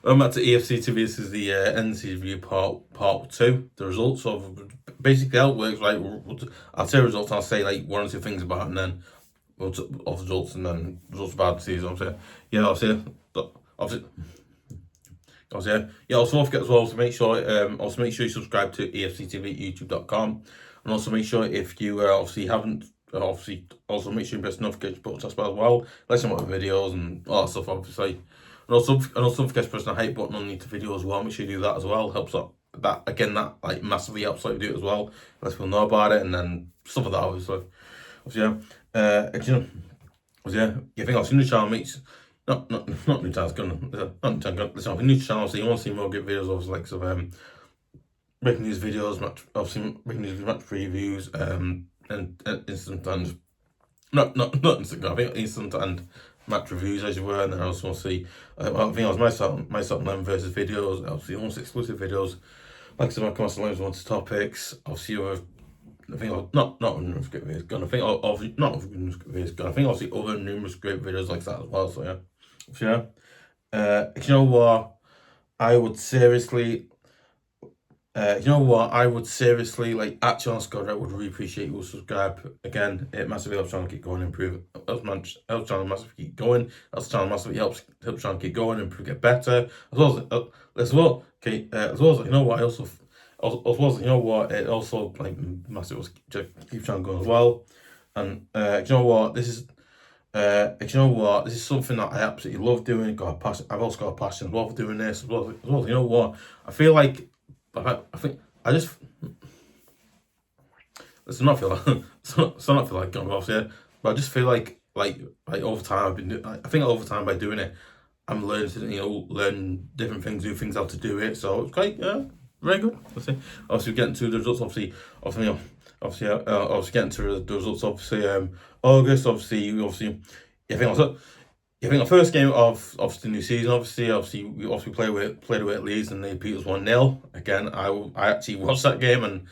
Welcome back to EFC TV. This is the NC review part 2. The results of basically how it works. Like I'll say results. I'll say like one or two things about it, and then we'll off results, and then results about the season. Obviously, yeah. Also don't forget as well to make sure. Also make sure you subscribe to EFC TV at YouTube.com, and also make sure if you obviously haven't. Obviously, also make sure you press the notification button as well. Let you know about the videos and all that stuff. Obviously. And also don't forget to press the hype button underneath the video as well. Make sure you do that as well. Helps out that again. That like massively helps out you do it as well. Let people know about it, and then stuff like that. Obviously, you think I've seen the channel, mates? Not new channel. Not new channel. Listen, new channel. So you want to see more good videos, obviously, like breaking news videos, breaking news match previews, and instant and not instant. I think instant and match reviews as you were, and then I also want to see I think it was my Sunderland versus videos, obviously almost exclusive videos, like some of my Sunderland wanted topics, obviously other I think not numerous great videos gonna think of not numerous great videos gonna think obviously other numerous great videos like that as well. So you know what I would seriously like actually on Scott, I would really appreciate you subscribe. Again, it massively helps channel keep going, improve. Helps channel massively keep going. Helps channel massively helps channel keep going, improve, get better. As well as you know what, it also like massively keep channel going as well. And you know what, this is this is something that I absolutely love doing. I've also got a passion as well for doing this as well. You know what, I feel like. I think I just it's not feel like not feel like going off here, but I just feel like over time I think over time by doing it, I'm learning to learn different things, new things how to do it. So it's quite very good. Obviously getting to the results. Obviously getting to the results. Obviously August. Obviously I think also. I think the first game of the new season, obviously we played away at Leeds and they beat us 1-0. Again, I actually watched that game and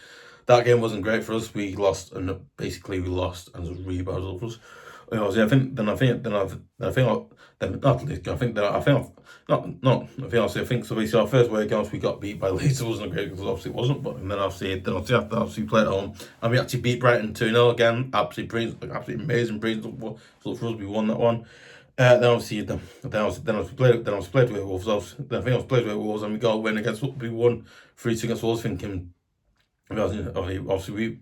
that game wasn't great for us. We lost and it was a really bad result for us. I think so. Basically, our first away games we got beat by Leeds. It wasn't great because obviously it wasn't. But and then after we played at home and we actually beat Brighton 2-0 again. Absolutely amazing, brilliant result for us. We won that one. Then obviously played with Wolves. Then I think I was played with Wolves and we got a win against. We won 3-2 against Wolves. Thinking obviously we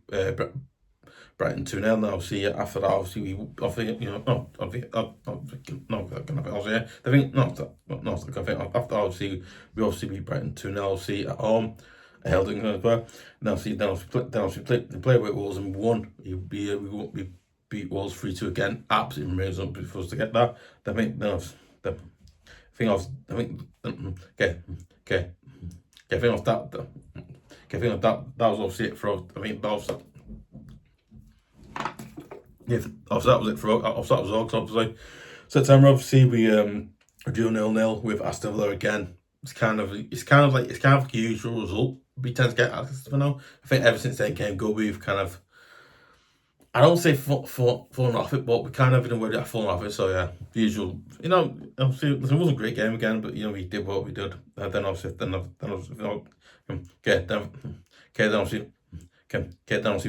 Brighton 2-0. And obviously after that obviously after obviously we obviously beat Brighton 2-0 obviously at home. Held it as well. Then obviously played with Wolves and we won. We beat Wolves 3-2 again. Absolutely amazing for us to get that. I think that was obviously it for. I think that was that was it for. That was all. Obviously, September. Obviously, we drew 0-0 with Aston Villa again. It's kind of like a usual result. We tend to get Aston Villa. I think ever since they came good, we've kind of. I don't say falling off it, but we kind of in a way that fallen off it. So yeah, the usual. Obviously it wasn't a great game again, but we did what we did. Then obviously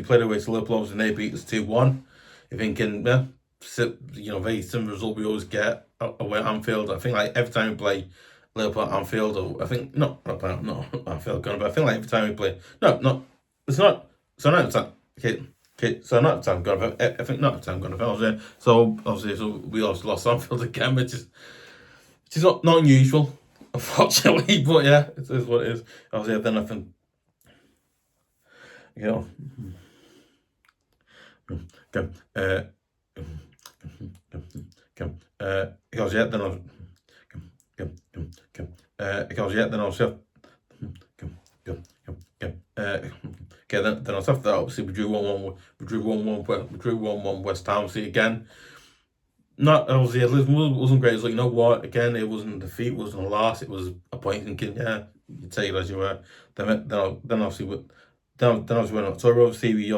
played away to Liverpool and they beat us 2-1. You're thinking, very similar result we always get away at Anfield. I think like every time we play Liverpool at Anfield, or I think not Anfield, but I think like every time we play, it's not. So no, it's not okay. So not the time gone. I think not the time gone. Obviously, so we also lost Anfield again, which is not unusual, unfortunately. But yeah, it is what it is. Obviously, then I think then after that, obviously we drew 1-1. We drew 1-1 West Ham. See again. Not obviously it wasn't great. So you know what? Again, it wasn't a defeat. It wasn't a loss. It was a point. Thinking, you take it as you were. Then obviously in October. Obviously in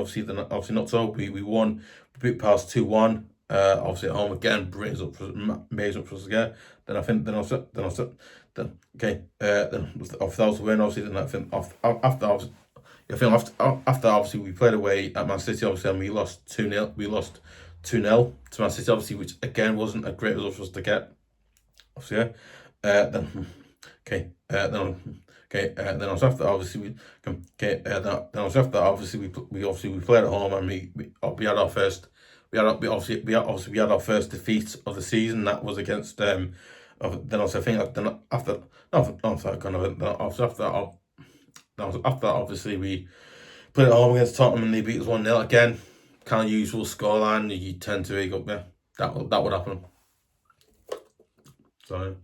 October we won. We beat Palace 2-1. Obviously at home again, amazing for us again. Then then that was the win. Obviously, then I think after obviously we played away at Man City, obviously, and we lost 2-0. We lost 2-0 to Man City, obviously, which again wasn't a great result for us to get. Obviously, yeah. Then I was after obviously then I was after obviously we played at home, and we had our first we had our first defeat of the season. That was against then also I think then after no no sorry, kind of then after obviously we played at home against Tottenham, and they beat us 1-0 again. Kind of usual scoreline. You tend to wake up, yeah. That would happen. Sorry.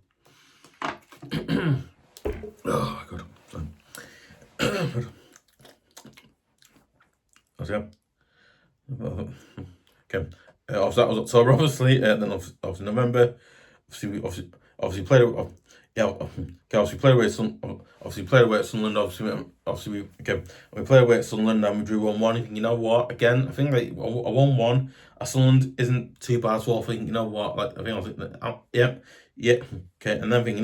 Oh my god. Okay. Okay. That was October, obviously. Then obviously November. Obviously played. Obviously played away at Sunderland. We played away at Sunderland, and we drew 1-1. You know what? Again, I think like a 1-1 at Sunderland isn't too bad. So I think, you know what? Like I think yeah. Okay, and then thinking,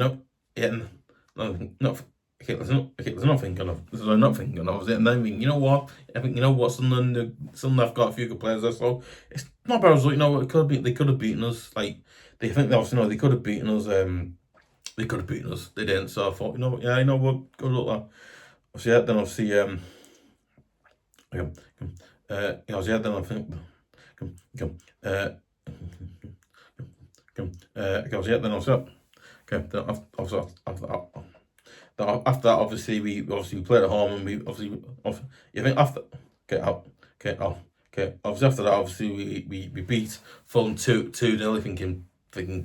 there's nothing of it. And then you know what? I think, you know what, Sunderland have got a few good players there, so it's not bad result. You know, they could have beaten us. Like they think they obviously know they could have beaten us. They could have beaten us. They didn't. So I thought, you know what? Yeah, you know what? Good luck there. Obviously, yeah. Then obviously, yeah. Then I think, yeah. Then also, okay. Then after that, obviously we played at home, and we you think after obviously after that, obviously we beat Fulham 2-0, thinking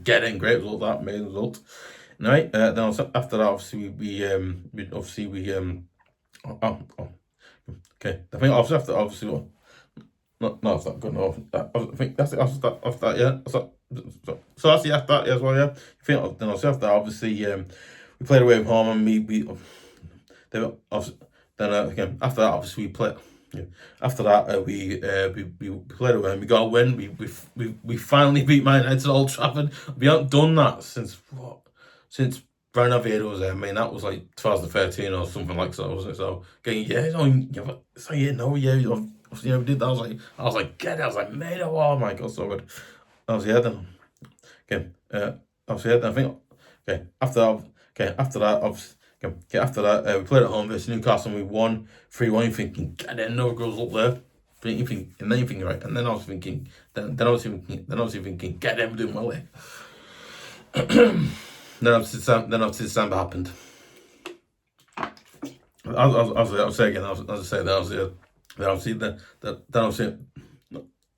get in, great result, that amazing result. Right, then also after that, obviously okay. I think obviously after no, it's not good enough. I think that's it. After that, yeah. So that's the after that, yeah, as well, yeah. I think then also after that, obviously we played away from home, and again after that, obviously we played. Yeah. After that, we played away, and we got a win. We finally beat Man United at Old Trafford. We haven't done that since Brian Oviedo was there. I mean, that was like 2013 or something like so, wasn't it? So getting we did that. I was like, get it. I was like, mate, oh my god, so good. I was then. Okay, obviously, I think. Okay, after that, obviously, after that, we played at home versus Newcastle, and we won 3-1. You're thinking, get it, no goals up there. And then you think, right, and then I was thinking, then I was thinking, get them doing well there. Then obviously December happened. I'll say again.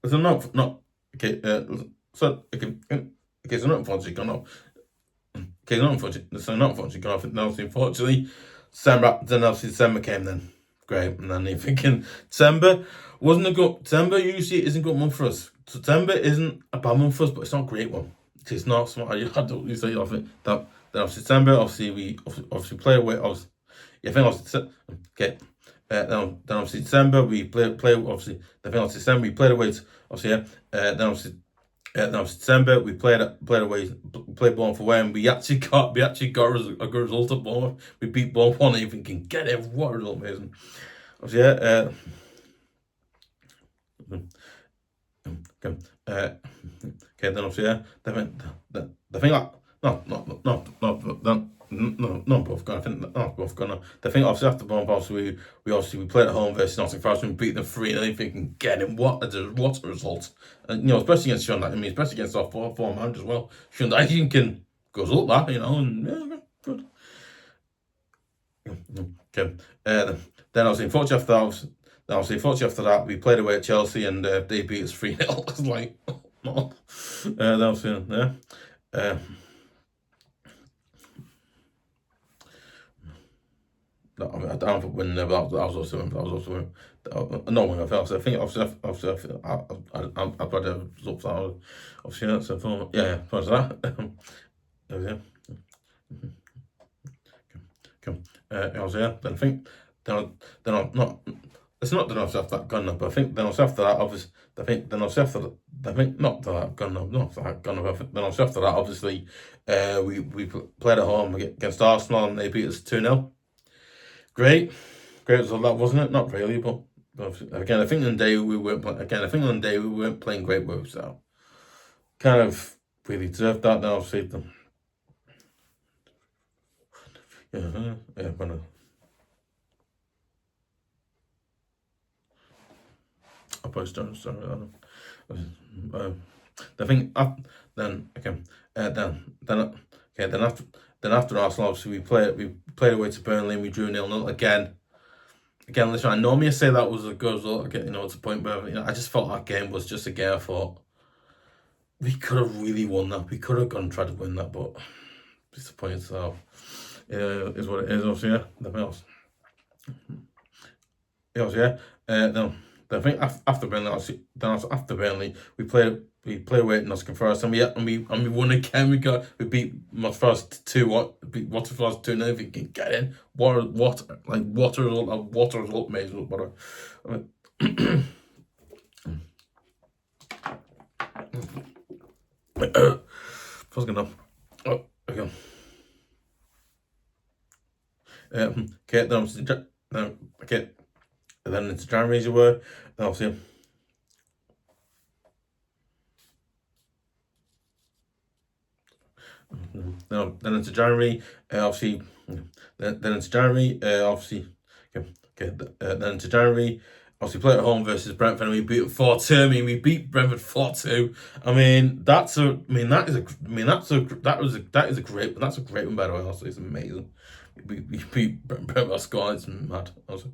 It's not okay. So not unfortunately gone off. Okay, not unfortunately gone off. Now, unfortunately, December came then. Great, and then you're thinking December usually isn't a good month for us. September isn't a bad month for us, but it's not a great one. It's not smart. I don't say that. Then obviously December, obviously we play away. Okay. Then obviously December we play obviously. Then obviously December we played away. Obviously, yeah. Then obviously December we played away. Played Bournemouth away, and we actually got a good result at Bournemouth. We beat Bournemouth 1, even can get it. What a result, amazing. Obviously, yeah. Okay, then obviously, yeah. The thing like no, both gone. I think both gone. The thing obviously after Bournemouth, obviously we played at home versus Nottingham Forest, and we beat them 3-0. And thinking, get him, what a result! And especially against Sean, especially against our former man as well. Sean, I think can goes up that, and yeah, good. Okay. Then unfortunately after that, we played away at Chelsea, and they beat us 3-0. I was like, no. That was yeah. No, I don't know when that was also no one I felt. So I think obviously I've got the results out. Obviously that's a form. Yeah, was that. Yeah. Obviously, yeah. Then I think then I'm not. It's not that I was after that gun, but I think then I was after that. Obviously, I think then I was after I think not that I've gone up, not that I've gone up. Then after that, obviously, we played at home against Arsenal and they beat us 2-0. Great result that, wasn't it? Not really, but again, I think on the day we weren't playing great work, so kind of really deserved that. Then obviously, when I posted, sorry, I think then okay, then after Arsenal, obviously we played away to Burnley and we drew 0-0 again. Again, listen, I normally say that was a good result. Again, it's a point where I just felt that game was just a game. I thought we could have really won that. We could have gone and tried to win that, but disappointed. So is what it is. Obviously, yeah. Nothing else. Yeah. No. I think after Burnley, we played away at Nottingham Forest, and we won again. We beat Nottingham Forest 2-1. Beat Nottingham Forest 2-0. If you can get in, what a result, mate. What a first enough. Oh, okay. Okay, okay. And then into January, as you were. Then obviously, then into January, obviously, then into January, obviously, then into January, obviously played at home versus Brentford and we beat 4-2. I mean, we beat Brentford 4-2. That's a great one, by the way. Also, it's amazing. We beat Brentford score. It's mad. Also,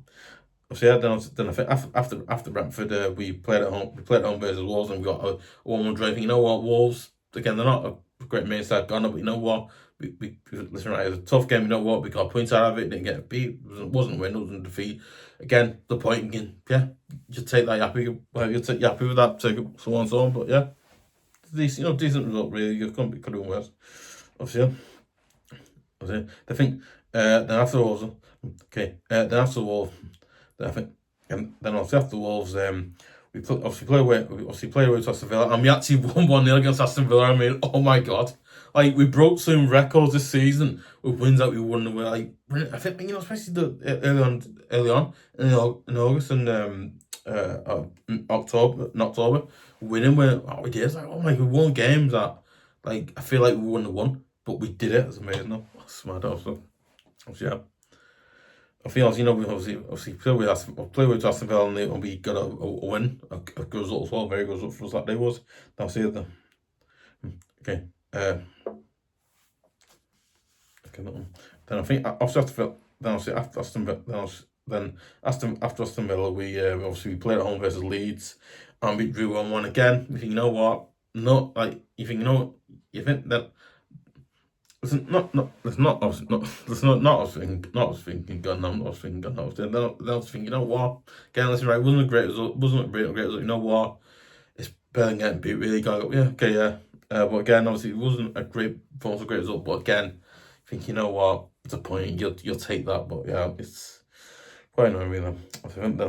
yeah. Then I think after Brentford, we played at home. We played at home versus Wolves and we got a 1-1 draw. You know what, Wolves again? They're not a great main side gone, but you know what? We listen, right, it was a tough game. You know what? We got points out of it. Didn't get beat. It wasn't a win. It wasn't a defeat. Again, the point again. Yeah, you take that happy. Well, you happy with that. Take it so on and so on. But yeah, decent result really. You could have been worse. Obviously, I think then after the Wolves, okay. Then after the Wolves, I think, and then after the Wolves, we play away to Aston Villa, and we actually won 1-0 against Aston Villa. I mean, oh my god, like we broke some records this season with wins that we won. Like I think especially early on in August and October, winning we did. It's like, oh my god, we won games that like I feel like we wouldn't have won, but we did it. It's amazing. No, that's mad. Also, yeah. I feel we obviously played with Aston Villa and we got a win, a good result as well, very good result for us that day was. Now see it then. Okay. Then I think after Aston Villa, we obviously played at home versus Leeds and we drew 1-1 again. You think, you know what? No, like you think, you think that. Listen, not I was thinking gun. I was thinking, you know what? Again, listen, right, wasn't a great result. Wasn't a great result. You know what? It's better than getting beat. Really, yeah. But again, obviously, it wasn't a great result. But again, I think, you know what? It's a point. You'll take that. But yeah, it's quite annoying, really. I think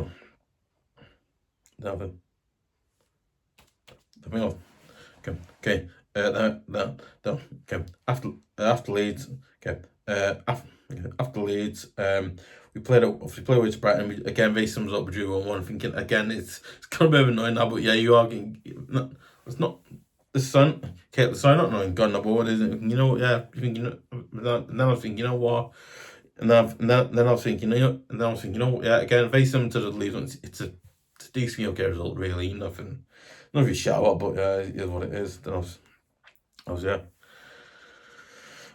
okay. Okay. After Leeds, after Leeds, we played away to Brighton. We, again, very sums up. We drew 1-1. Thinking again, it's kind of a bit annoying now, but yeah, you are getting. It's not the sun. Okay, the sun not knowing gone now, but what is it? You know, yeah. You think then I was thinking, you know what? And then I was thinking, yeah. Again, very similar to the Leeds one. It's a decent okay result, really. Nothing you shout out, but yeah, it is what it is. Then I was yeah.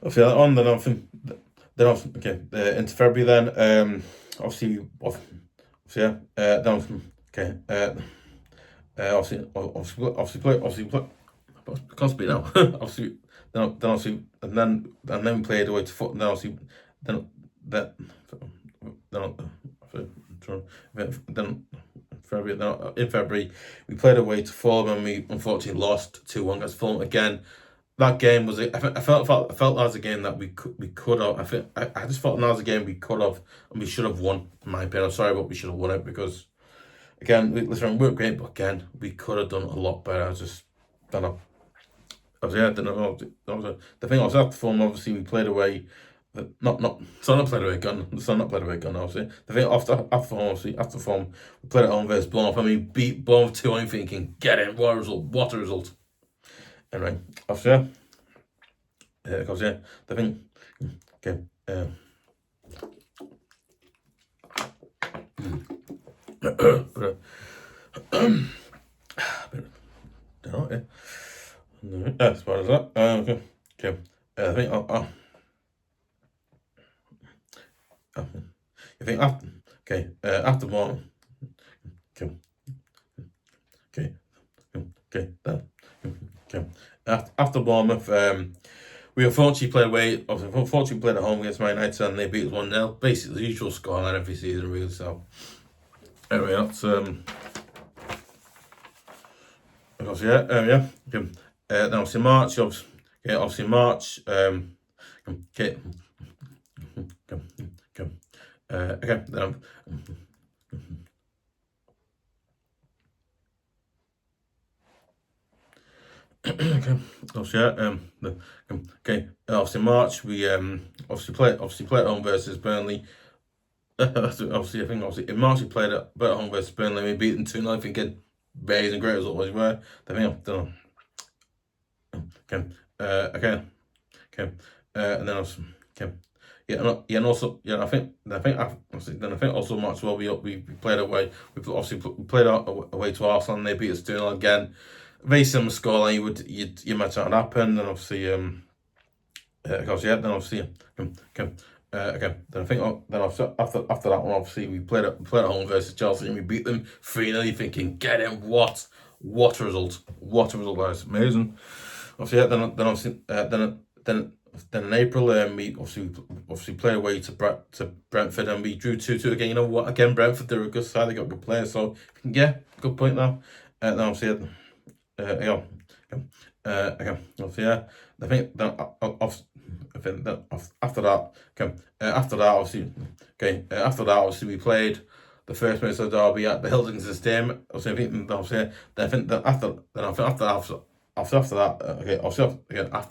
Obviously that on. Into February then. Obviously yeah. Can't speak now. Obviously then we played away to Fulham. In February, we played away to Fulham and we unfortunately lost 2-1 against Fulham again. That game was I felt that was a game that we could have. I just felt that was a game we could have and we should have won. In my opinion, I'm sorry, but we should have won it because again, listen, we weren't great, but again, we could have done a lot better. I just don't know. Obviously, I don't know. The thing was after Fulham, obviously we played away. Not played away gun. So not played away gun. Obviously, the thing after Fulham, we played at home versus Bournemouth, and we beat Bournemouth 2. I'm thinking, get in, what a result! What a result! Anyway, obviously, the thing, okay. Don't know, yeah. As far as that, okay. I think I think after one, okay, after Bournemouth, we unfortunately played away. Unfortunately, played at home against Man United, and they beat us 1-0. Basically, the usual scoreline every season, really. So, anyway, that's then obviously March, obviously March. Okay, then obviously March we obviously played at home versus Burnley. Obviously, I think in March we played at home versus Burnley. We beat them 2-0. I think amazing, great result as well. I think I've done. And then also, and also, I think also March as well. We played away. We played away to Arsenal, and they beat us 2-0 again. Very similar scoreline. You imagine that happened, and obviously, then obviously, then I think then after that one, obviously we played at home versus Chelsea, and we beat them 3-0. You're thinking, get in, what a result! What a result! That was amazing. Obviously, then in April, we obviously played away to Brentford, and we drew 2-2 again. You know what? Again, Brentford, they're a good side. They got good players, so good point now. Then obviously, obviously, I think then after that, obviously we played the first match of the derby at the Hildington Stadium. Obviously, after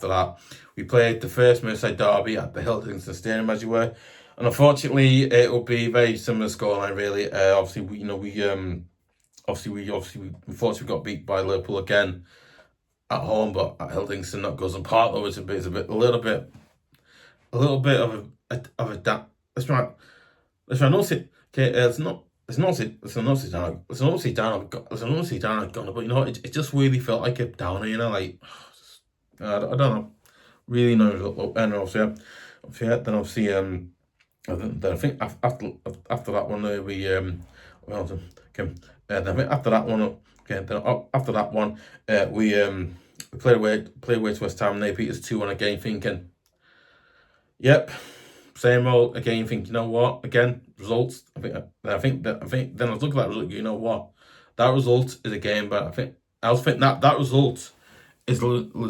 that, we played the first Merseyside derby at the Hildington Stadium, as you were, and unfortunately, it will be very similar scoreline. Really, obviously, unfortunately got beat by Liverpool again at home, but at Hildington that goes apart. Though it's a little bit of a let's try not it. Okay, it's not down. But you know, it just really felt like a downer. You know, like I don't know, really no. And obviously, then obviously, then I think after that one, then I think after that one, then after that one, we played away to West Ham, and they beat us 2-1 again. Thinking, yep, same old again. Think, you know what? Again, results. Then I was looking at that result. You know what? That result is a game, but I was thinking that result is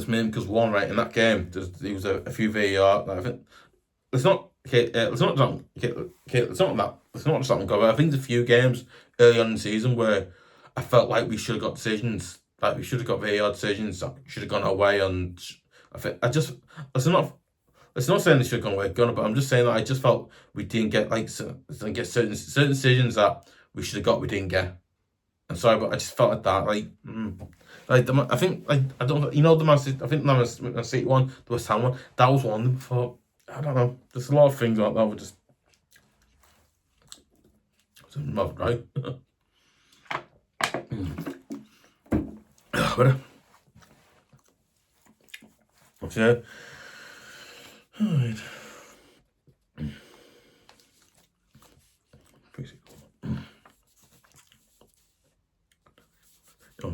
meant because one right in that game. There was a few VAR. I think it's not okay. It's not that. It's not that. It's not just that one go. I think there's a few games early on in the season where I felt like we should have got decisions. Like we should have got VAR decisions that should have gone our way. And it's not saying they should have gone away, but I'm just saying that I just felt we didn't get certain decisions that we should have got. We didn't get. I'm sorry, but I just felt like that. I think I don't. You know the Man City. I think the Man City one, the West Ham one. That was one of them. Before I don't know. There's a lot of things like that. Were just not right. But yeah. Alright. I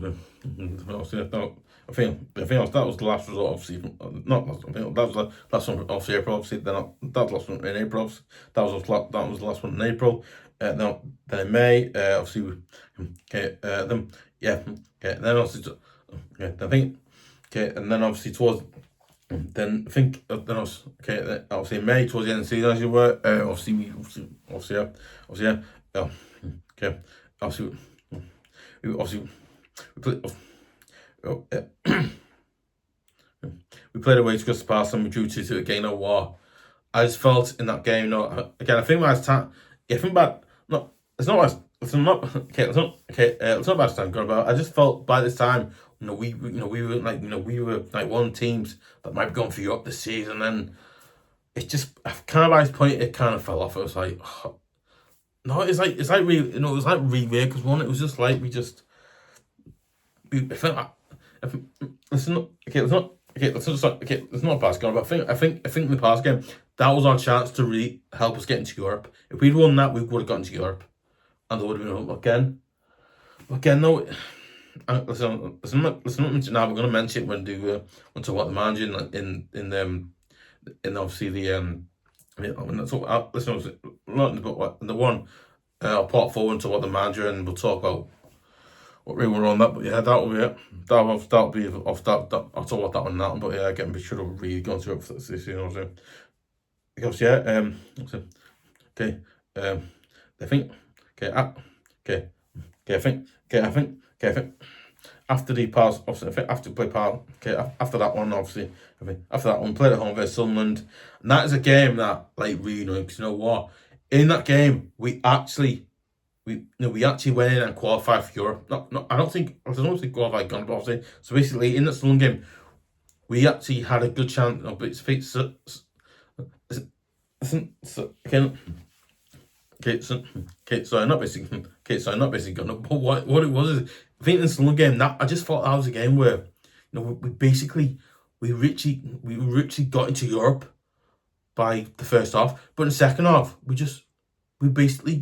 think that was the last result. Obviously, not last. I think that was the last one. Obviously, April. Obviously, then that was the last one in April. That was the last one in April. Then in May, obviously, then then obviously, I think, and then obviously towards. Then I think then I was obviously in May towards the end of the season, as you were. Obviously, obviously we played, we played away to Crystal Palace and we drew 2-2 again. You know what? I just felt in that game, again, I think last time, I think bad, no, it's not bad, it's not, okay, it's not bad time going about. I just felt by this time, we were like, we were like one of the teams that might be going for Europe this season, and it just, kind of by this point, it kind of fell off. It was like, no, it's like really, it was like really weird, because one, it was just like, I felt like, listen, okay, it's not, okay, it's not a past game, but I think in the past game, that was our chance to really help us get into Europe. If we'd won that, we would have gotten to Europe, and there would have been again. No, listen. Now we're going to mention it when talk about the manager in obviously the when that's what listen. Not the one I'll put forward to what the manager, and we'll talk about what we were on that. But yeah, that'll be it. That'll be off that. I'll talk about that one now. But yeah, again, we should have really gone through it for this. Because yeah, okay, I think, I think after the pass, obviously, I think after play pass, after that one, obviously, I think after that one, played at home versus Sunderland, and that is a game that like really annoying, because you know what, in that game we actually went in and qualified for Europe. I don't think qualified gone, but obviously, so basically in that Sunderland game, we actually had a good chance. No, but sorry, not basically gone. But what it was is, I think in the Sunderland game, that I just thought that was a game where we richly got into Europe by the first half, but in the second half we basically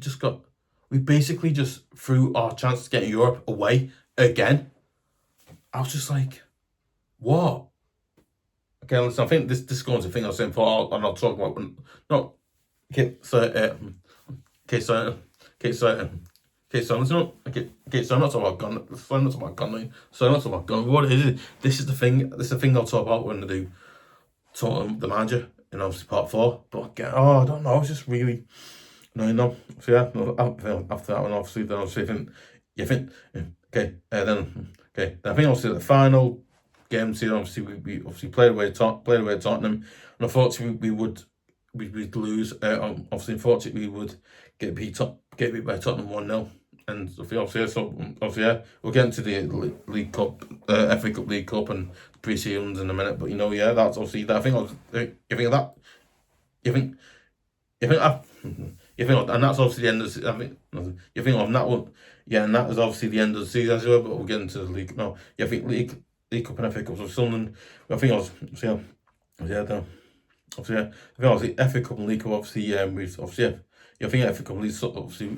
just threw our chance to get in Europe away again. I was just like, what? Okay, listen, I think this goes to the thing I was saying before. I'm not talking about no. Okay, so I'm not talking about gun. So I'm not talking about gun. So I'm not talking about gun. What it is, this is the thing. This is the thing I'll talk about when I do talk the manager in obviously part 4. But again, I don't know. It's just really annoying. No, so yeah. After that one, obviously, then obviously, then I think obviously the final game season, obviously we obviously played away at Tottenham, and unfortunately we'd lose. Obviously, unfortunately, we would get beat by Tottenham 1-0. And obviously, yeah, we'll get into the League Cup, FA Cup, League Cup, and pre-seasons in a minute. But that's obviously that. I think and that's obviously the end of the, I think you think of that one, yeah, and that is obviously the end of the season as well. But we'll get into the league now. Yeah, I think League Cup and FA Cup. So Sunderland, I think I think FA Cup and League Cup, obviously, I think FA Cup League, obviously,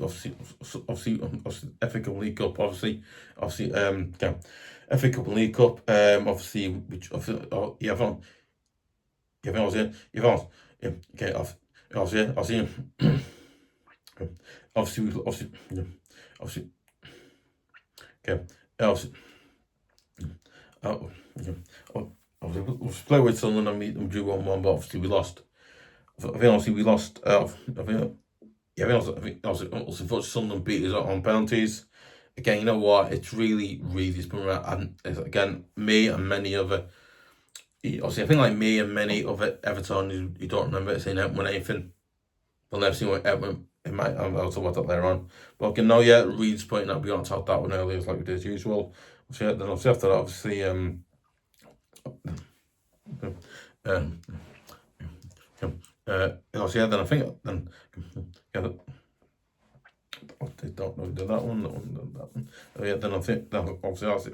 FA Cup League Cup, obviously, FA Cup and League Cup, obviously, which, obviously, we played with Sunderland and we drew 1-1, but obviously we lost. I think obviously we lost. I think unfortunately Sunderland beat us on penalties. Again, you know what? It's really, it's been right. And again, me and many other. Obviously, I think like me and many other Everton, you don't remember seeing Everton win anything. We'll never see what Everton. It might. I'll talk about that later on. But again, no, yeah, Reed's pointing out we don't talk that one earlier, like we did as usual. So yeah, then obviously after that, obviously, then I think then I don't know, did that one. Oh yeah, then I think that obviously I think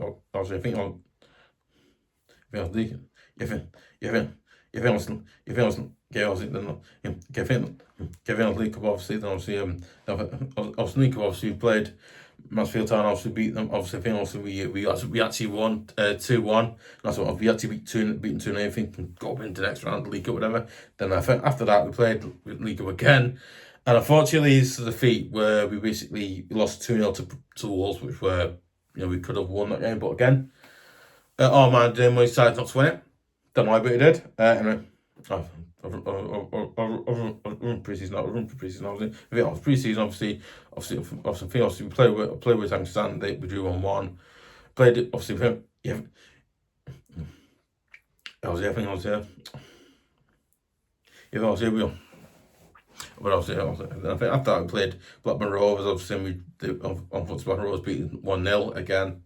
League Cup, obviously, then obviously League Cup, obviously we played Mansfield Town, obviously beat them. Obviously, I think also we actually won 2-1. That's what we actually beaten 2-0. I think and go up into the next round, League Cup, whatever. Then I think after that we played League Cup again, and unfortunately this is a defeat where we basically lost 2-0 to Wolves, which were we could have won that game, but again, our man we decided not to win it. Don't know why, but he did. Anyway, pre-season. Obviously, if it was pre-season, obviously, we played with Tangsan. We drew 1-1. Played it obviously. Yeah, obviously, I think I was there. Yeah, obviously we. But obviously, I think after that we played Blackburn Rovers. Obviously, unfortunately Blackburn Rovers beat 1-0 again.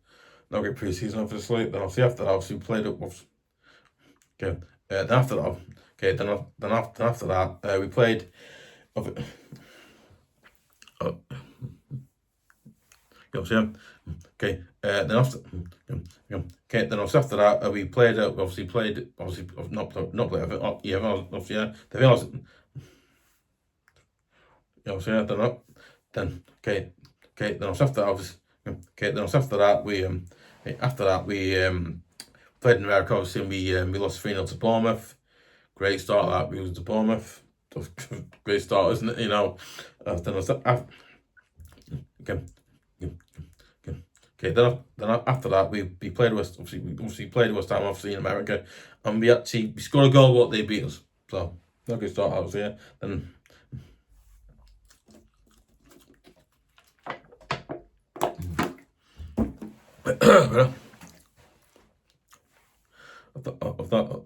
Not great pre-season, obviously. Then obviously after that, obviously we played it. Okay. Then after that, okay. Then after that, we played. Obviously, okay. Then after, okay. Then after that, we played. Obviously played. Obviously not played. Yeah. Obviously, yeah. The thing was, obviously, yeah. Then okay. Okay. Then after that, obviously, okay. Then after that, we played in America. Obviously, we lost 3-0 to Bournemouth. Great start that we was to Bournemouth. Great start, isn't it? You know. Then okay. Okay, then after that we played West. Obviously, we played West Ham, obviously in America, and we scored a goal. What they beat us. So not good start. Obviously, yeah. Then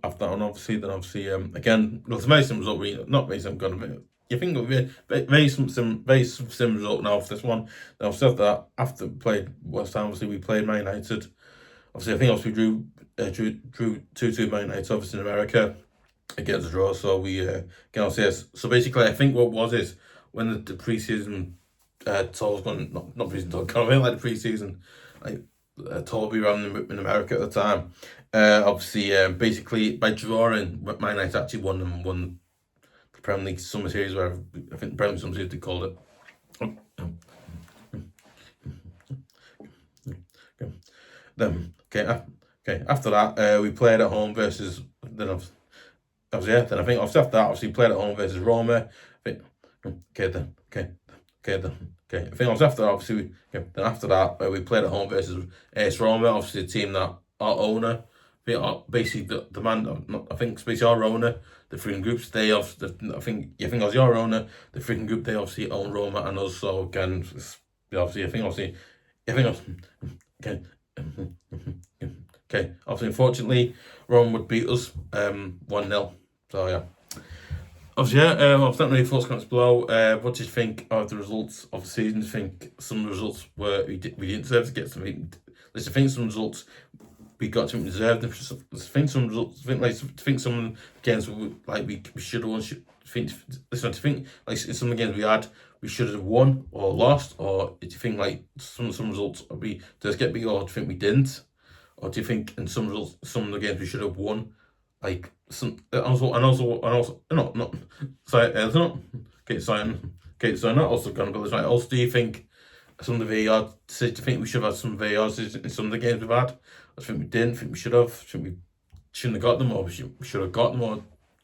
after that one, obviously, then obviously again, well, it's very simple result. We not very simple. You think it would be very simple result now for this one. Then obviously after that, after we played West Ham, obviously we played Man United. Obviously, I think obviously we drew 2-2 Man United, obviously in America, against a draw. So we can also yes. So basically, I think what was is when the pre-season tours going not pre-season tour, kind of like the pre-season like tour we ran in America at the time. Obviously, basically by drawing, Man United actually won the Premier League Summer Series, where I think the Premier League Summer Series they called it. Then okay. After that, we played at home versus then. Obviously, yeah. Then I think after that, obviously played at home versus Roma. I think, okay then, okay then, okay. I think obviously after that, obviously, then after that, we played at home versus AS Roma. Obviously, a team that our owner, basically the man, I think basically our owner, the freaking groups. I think as your owner, the freaking group. They obviously own Roma and us. So again, obviously, okay. Okay, obviously, unfortunately, Rome would beat us 1-0. So, yeah. Obviously, yeah, I've sent any thoughts, comments below. What do you think of the results of the season? Do you think some of the results we didn't deserve to get something? I think some results we got something deserved. I think some results, I think some games we should have won. I think like in some of the games we had, we should have won or lost. Or do you think like some results we just get beat, or do you think we didn't? Or do you think in some results, some of the games we should have won, like some, and also, not sorry, not okay, so not also gonna go this right. Also, do you think some of the VAR? Do you think we should have had some VARs in some of the games we've had? I think we didn't. Think we should have. Think we shouldn't have got them, or we should have got them, or do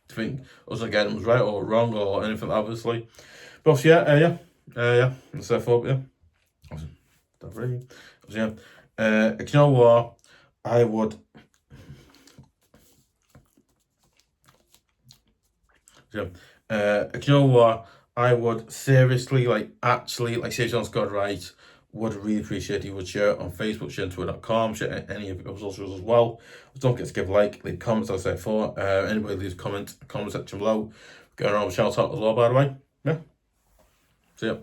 you think us getting them was right or wrong or anything? Obviously, but obviously, yeah. That's therefore, yeah. Obviously, yeah. You know what? I would. Yeah. You know what? I would seriously, seriously on Scott right. Would really appreciate if you would share it on Facebook, share on Twitter.com, share any of your socials as well. Don't forget to give a like, leave comments, as I said before. Anybody leaves comment section below. Go around shout out as well, by the way. Yeah. See ya.